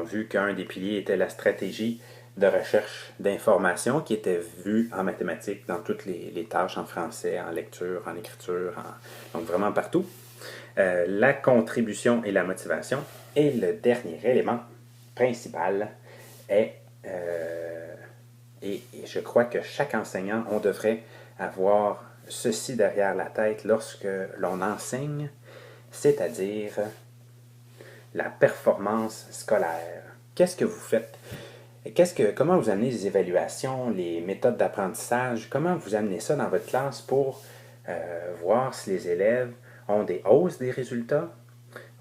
vu qu'un des piliers était la stratégie de recherche d'informations qui était vue en mathématiques dans toutes les tâches en français, en lecture, en écriture, donc vraiment partout. La contribution et la motivation. Et le dernier élément principal est, et je crois que chaque enseignant, on devrait avoir ceci derrière la tête lorsque l'on enseigne, c'est-à-dire la performance scolaire. Qu'est-ce que vous faites? Comment vous amenez les évaluations, les méthodes d'apprentissage? Comment vous amenez ça dans votre classe pour voir si les élèves ont des hausses des résultats?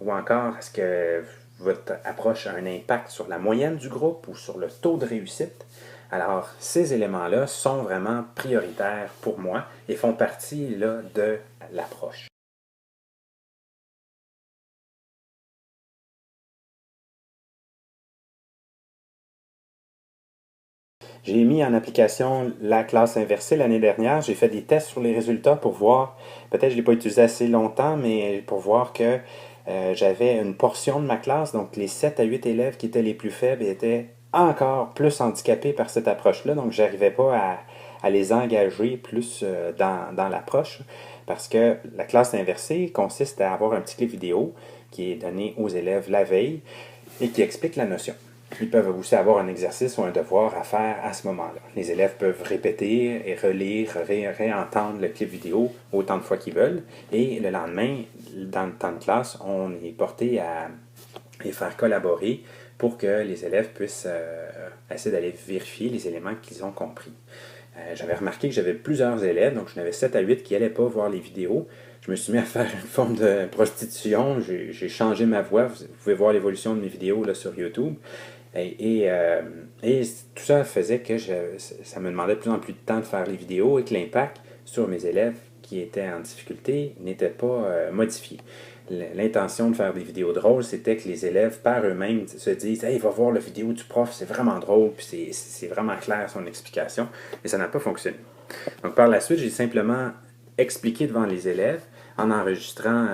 Ou encore, est-ce que votre approche a un impact sur la moyenne du groupe ou sur le taux de réussite? Alors, ces éléments-là sont vraiment prioritaires pour moi et font partie là, de l'approche. J'ai mis en application la classe inversée l'année dernière. J'ai fait des tests sur les résultats pour voir, peut-être je ne l'ai pas utilisé assez longtemps, mais pour voir que j'avais une portion de ma classe, donc les 7 à 8 élèves qui étaient les plus faibles étaient encore plus handicapés par cette approche-là. Donc, je n'arrivais pas à les engager plus dans l'approche parce que la classe inversée consiste à avoir un petit clip vidéo qui est donné aux élèves la veille et qui explique la notion. Ils peuvent aussi avoir un exercice ou un devoir à faire à ce moment-là. Les élèves peuvent répéter et relire, réentendre le clip vidéo autant de fois qu'ils veulent. Et le lendemain, dans le temps de classe, on est porté à les faire collaborer pour que les élèves puissent essayer d'aller vérifier les éléments qu'ils ont compris. J'avais remarqué que j'avais plusieurs élèves, donc j'en avais 7 à 8 qui n'allaient pas voir les vidéos. Je me suis mis à faire une forme de prostitution. J'ai changé ma voix. Vous pouvez voir l'évolution de mes vidéos là, sur YouTube. Et tout ça faisait que ça me demandait de plus en plus de temps de faire les vidéos et que l'impact sur mes élèves qui étaient en difficulté n'était pas modifié. L'intention de faire des vidéos drôles, c'était que les élèves, par eux-mêmes, se disent « Hey, va voir la vidéo du prof, c'est vraiment drôle, puis c'est vraiment clair son explication. » Et ça n'a pas fonctionné. Donc, par la suite, j'ai simplement expliqué devant les élèves en enregistrant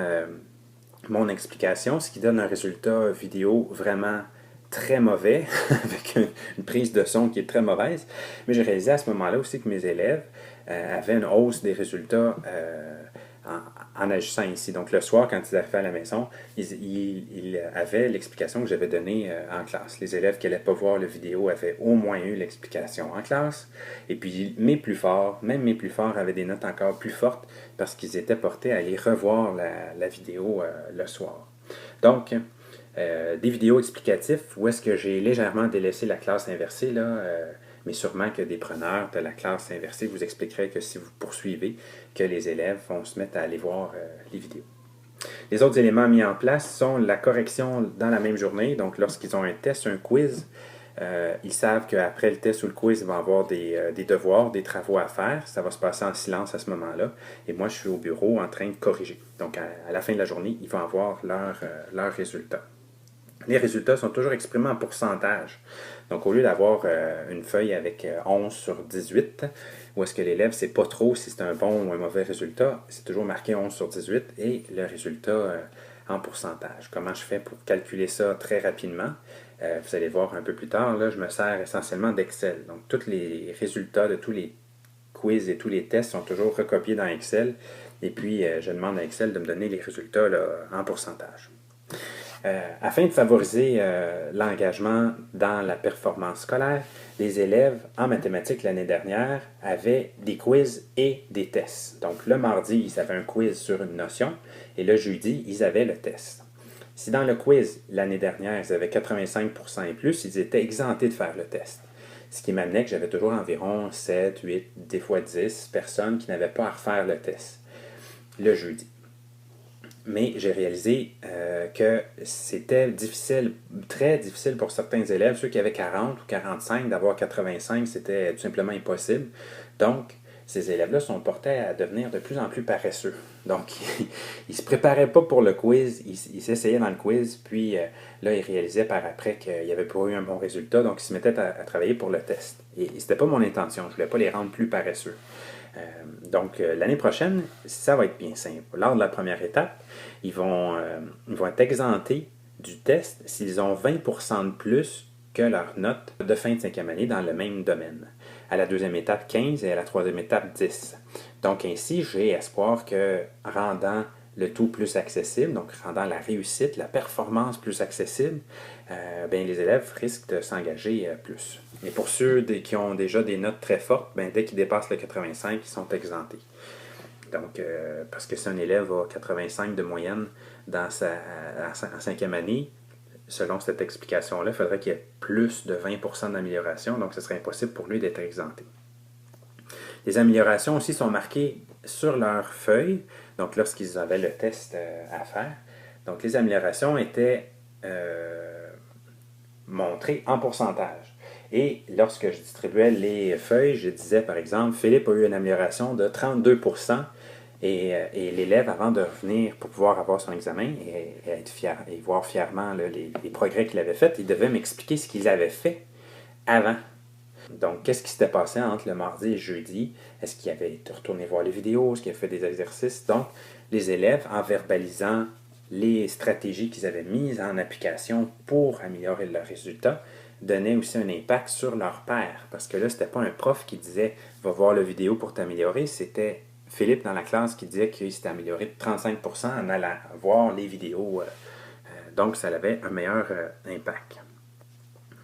mon explication, ce qui donne un résultat vidéo vraiment très mauvais, avec une prise de son qui est très mauvaise. Mais j'ai réalisé à ce moment-là aussi que mes élèves avaient une hausse des résultats en agissant ici. Donc le soir, quand ils arrivaient à la maison, ils avaient l'explication que j'avais donnée en classe. Les élèves qui n'allaient pas voir la vidéo avaient au moins eu l'explication en classe. Et puis même mes plus forts avaient des notes encore plus fortes parce qu'ils étaient portés à aller revoir la vidéo le soir. Donc, des vidéos explicatives où est-ce que j'ai légèrement délaissé la classe inversée, là, mais sûrement que des preneurs de la classe inversée vous expliqueraient que si vous poursuivez, que les élèves vont se mettre à aller voir les vidéos. Les autres éléments mis en place sont la correction dans la même journée. Donc, lorsqu'ils ont un test, un quiz, ils savent qu'après le test ou le quiz, ils vont avoir des devoirs, des travaux à faire. Ça va se passer en silence à ce moment-là. Et moi, je suis au bureau en train de corriger. Donc, à la fin de la journée, ils vont avoir leurs résultats. Les résultats sont toujours exprimés en pourcentage. Donc, au lieu d'avoir une feuille avec 11 sur 18, où est-ce que l'élève ne sait pas trop si c'est un bon ou un mauvais résultat, c'est toujours marqué 11 sur 18 et le résultat en pourcentage. Comment je fais pour calculer ça très rapidement? Vous allez voir un peu plus tard, là, je me sers essentiellement d'Excel. Donc, tous les résultats de tous les quiz et tous les tests sont toujours recopiés dans Excel. Et puis, je demande à Excel de me donner les résultats là, en pourcentage. Afin de favoriser l'engagement dans la performance scolaire, les élèves en mathématiques l'année dernière avaient des quiz et des tests. Donc le mardi, ils avaient un quiz sur une notion et le jeudi, ils avaient le test. Si dans le quiz, l'année dernière, ils avaient 85% et plus, ils étaient exemptés de faire le test. Ce qui m'amenait que j'avais toujours environ 7, 8, des fois 10 personnes qui n'avaient pas à refaire le test le jeudi. Mais j'ai réalisé que c'était difficile, très difficile pour certains élèves, ceux qui avaient 40 ou 45, d'avoir 85, c'était tout simplement impossible. Donc, ces élèves-là sont portés à devenir de plus en plus paresseux. Donc, ils ne se préparaient pas pour le quiz, ils s'essayaient dans le quiz, puis là, ils réalisaient par après qu'il n'y avait pas eu un bon résultat, donc ils se mettaient à travailler pour le test. Et ce n'était pas mon intention, je ne voulais pas les rendre plus paresseux. Donc, l'année prochaine, ça va être bien simple. Lors de la première étape, ils vont être exemptés du test s'ils ont 20% de plus que leur note de fin de cinquième année dans le même domaine. À la deuxième étape, 15 et à la troisième étape, 10. Donc ainsi, j'ai espoir que rendant le tout plus accessible, donc rendant la réussite, la performance plus accessible, ben, les élèves risquent de s'engager plus. Et pour ceux qui ont déjà des notes très fortes, ben, dès qu'ils dépassent le 85, ils sont exemptés. Donc, parce que si un élève a 85 de moyenne en cinquième année, selon cette explication-là, il faudrait qu'il y ait plus de 20% d'amélioration, donc ce serait impossible pour lui d'être exempté. Les améliorations aussi sont marquées sur leur feuille, donc lorsqu'ils avaient le test à faire. Donc les améliorations étaient montrées en pourcentage. Et lorsque je distribuais les feuilles, je disais par exemple, Philippe a eu une amélioration de 32%. Et l'élève, avant de revenir pour pouvoir avoir son examen et être fier, et voir fièrement là, les progrès qu'il avait faits, il devait m'expliquer ce qu'il avait fait avant. Donc, qu'est-ce qui s'était passé entre le mardi et le jeudi? Est-ce qu'il avait retourné voir les vidéos? Est-ce qu'il avait fait des exercices? Donc, les élèves, en verbalisant les stratégies qu'ils avaient mises en application pour améliorer leurs résultats, donnaient aussi un impact sur leur père. Parce que là, ce n'était pas un prof qui disait « va voir la vidéo pour t'améliorer », c'était Philippe dans la classe qui disait qu'il s'était amélioré de 35% en allant voir les vidéos. Donc, ça avait un meilleur impact.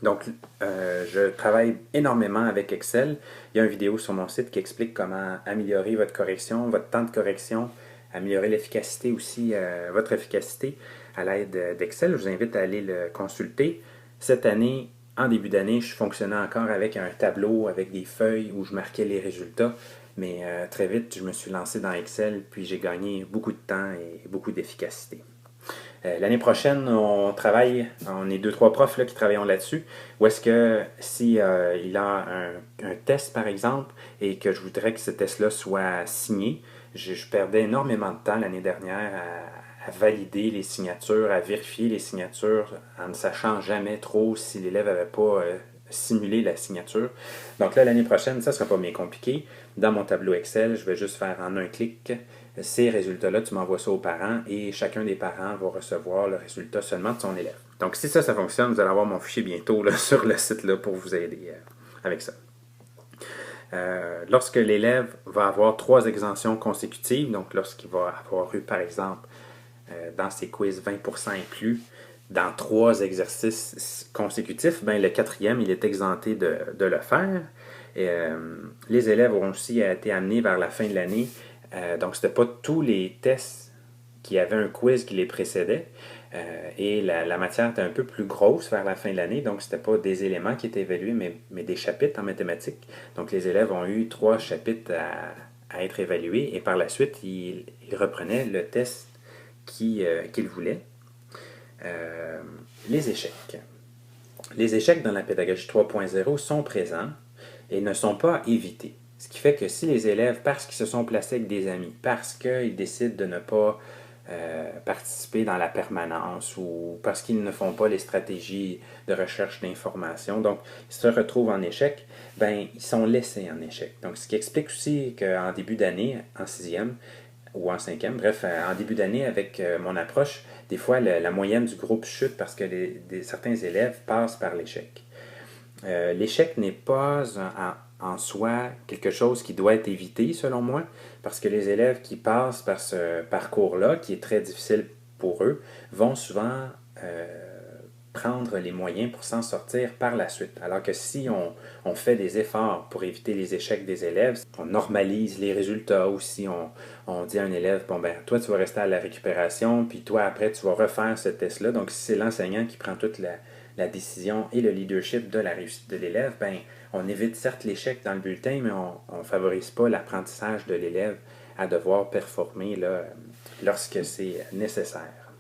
Donc, je travaille énormément avec Excel. Il y a une vidéo sur mon site qui explique comment améliorer votre correction, votre temps de correction, améliorer l'efficacité aussi, votre efficacité à l'aide d'Excel. Je vous invite à aller le consulter. Cette année, en début d'année, je fonctionnais encore avec un tableau, avec des feuilles où je marquais les résultats. Mais très vite, je me suis lancé dans Excel, puis j'ai gagné beaucoup de temps et beaucoup d'efficacité. L'année prochaine, on est 2-3 profs là, qui travaillons là-dessus. Où est-ce que si il a un test, par exemple, et que je voudrais que ce test-là soit signé, je perdais énormément de temps l'année dernière à valider les signatures, à vérifier les signatures, en ne sachant jamais trop si l'élève n'avait pas simulé la signature. Donc là, l'année prochaine, ça ne sera pas bien compliqué. Dans mon tableau Excel, je vais juste faire en un clic ces résultats-là, tu m'envoies ça aux parents et chacun des parents va recevoir le résultat seulement de son élève. Donc si ça fonctionne, vous allez avoir mon fichier bientôt là, sur le site là, pour vous aider avec ça. Lorsque l'élève va avoir 3 exemptions consécutives, donc lorsqu'il va avoir eu par exemple dans ses quiz 20% inclus, dans 3 exercices consécutifs, ben, le 4e, il est exempté de le faire. Et, les élèves ont aussi été amenés vers la fin de l'année. Donc, ce n'était pas tous les tests qui avaient un quiz qui les précédait. Et la matière était un peu plus grosse vers la fin de l'année. Donc, ce n'était pas des éléments qui étaient évalués, mais des chapitres en mathématiques. Donc, les élèves ont eu 3 chapitres à être évalués. Et par la suite, ils reprenaient le test qu'ils voulaient. Les échecs. Les échecs dans la pédagogie 3.0 sont présents et ne sont pas évités. Ce qui fait que si les élèves, parce qu'ils se sont placés avec des amis, parce qu'ils décident de ne pas participer dans la permanence ou parce qu'ils ne font pas les stratégies de recherche d'information, donc ils se retrouvent en échec, ben ils sont laissés en échec. Donc ce qui explique aussi qu'en début d'année, en sixième, ou en cinquième. Bref, en début d'année, avec mon approche, des fois, la moyenne du groupe chute parce que certains élèves passent par l'échec. L'échec n'est pas en soi quelque chose qui doit être évité, selon moi, parce que les élèves qui passent par ce parcours-là, qui est très difficile pour eux, vont souvent prendre les moyens pour s'en sortir par la suite. Alors que si on fait des efforts pour éviter les échecs des élèves, on normalise les résultats aussi, on dit à un élève, bon ben toi tu vas rester à la récupération, puis toi après tu vas refaire ce test-là. Donc si c'est l'enseignant qui prend toute la décision et le leadership de la réussite de l'élève, ben on évite certes l'échec dans le bulletin, mais on ne favorise pas l'apprentissage de l'élève à devoir performer là, lorsque c'est nécessaire.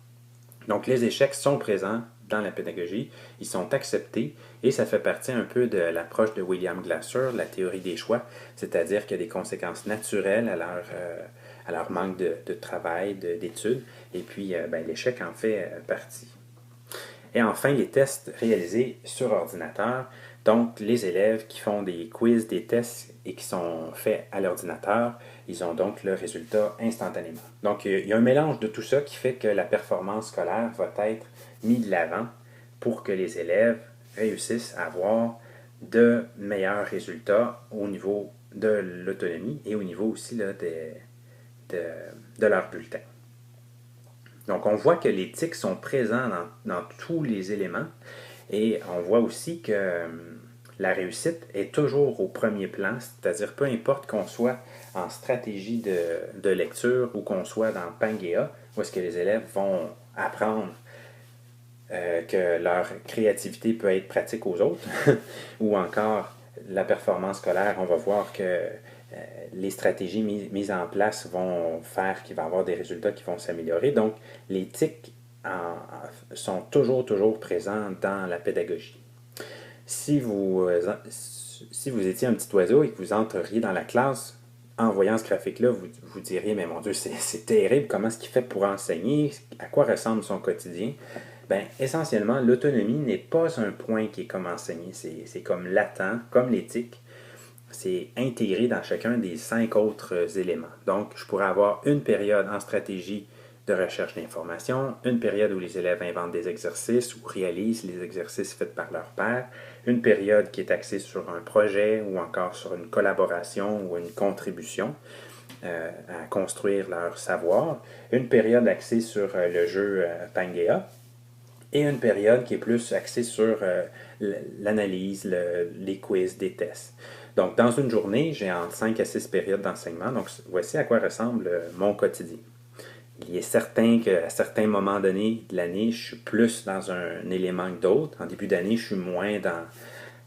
Donc les échecs sont présents dans la pédagogie, ils sont acceptés et ça fait partie un peu de l'approche de William Glasser, la théorie des choix, c'est-à-dire qu'il y a des conséquences naturelles à leur manque de travail, d'études, et puis ben, l'échec en fait partie. Et enfin, les tests réalisés sur ordinateur. Donc, les élèves qui font des quiz, des tests et qui sont faits à l'ordinateur, ils ont donc le résultat instantanément. Donc, il y a un mélange de tout ça qui fait que la performance scolaire va être mise de l'avant pour que les élèves réussissent à avoir de meilleurs résultats au niveau de l'autonomie et au niveau aussi là, de leur bulletin. Donc, on voit que les tics sont présents dans tous les éléments et on voit aussi que la réussite est toujours au premier plan, c'est-à-dire peu importe qu'on soit en stratégie de lecture ou qu'on soit dans Pangea, où est-ce que les élèves vont apprendre que leur créativité peut être pratique aux autres, ou encore la performance scolaire, on va voir que les stratégies mises en place vont faire qu'il va y avoir des résultats qui vont s'améliorer. Donc, les tics sont toujours présents dans la pédagogie. Si vous étiez un petit oiseau et que vous entreriez dans la classe, en voyant ce graphique-là, vous diriez, mais mon Dieu, c'est terrible, comment est-ce qu'il fait pour enseigner, à quoi ressemble son quotidien? Bien, essentiellement, l'autonomie n'est pas un point qui est comme enseigné, c'est comme latent, comme l'éthique. C'est intégré dans chacun des 5 autres éléments. Donc, je pourrais avoir une période en stratégie de recherche d'informations, une période où les élèves inventent des exercices ou réalisent les exercices faits par leur père, une période qui est axée sur un projet ou encore sur une collaboration ou une contribution à construire leur savoir, une période axée sur le jeu Pangea, et une période qui est plus axée sur l'analyse, les quiz, des tests. Donc, dans une journée, j'ai entre 5 à 6 périodes d'enseignement. Donc, voici à quoi ressemble mon quotidien. Il est certain qu'à certains moments donnés de l'année, je suis plus dans un élément que d'autres. En début d'année, je suis moins dans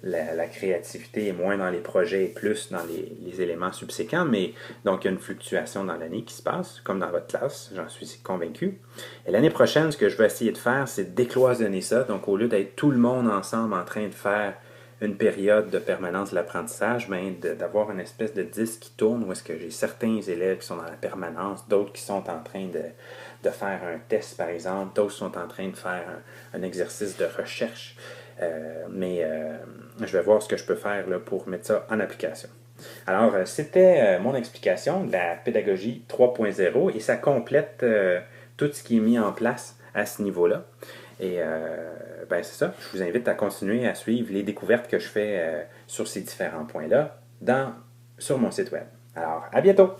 la créativité et moins dans les projets et plus dans les éléments subséquents. Mais donc, il y a une fluctuation dans l'année qui se passe, comme dans votre classe, j'en suis convaincu. Et l'année prochaine, ce que je vais essayer de faire, c'est de décloisonner ça. Donc, au lieu d'être tout le monde ensemble en train de faire une période de permanence de l'apprentissage, mais d'avoir une espèce de disque qui tourne où est-ce que j'ai certains élèves qui sont dans la permanence, d'autres qui sont en train de faire un test, par exemple, d'autres sont en train de faire un exercice de recherche. Mais je vais voir ce que je peux faire là, pour mettre ça en application. Alors, c'était mon explication de la pédagogie 3.0 et ça complète tout ce qui est mis en place à ce niveau-là. Et ben c'est ça, je vous invite à continuer à suivre les découvertes que je fais sur ces différents points-là sur mon site web. Alors, à bientôt!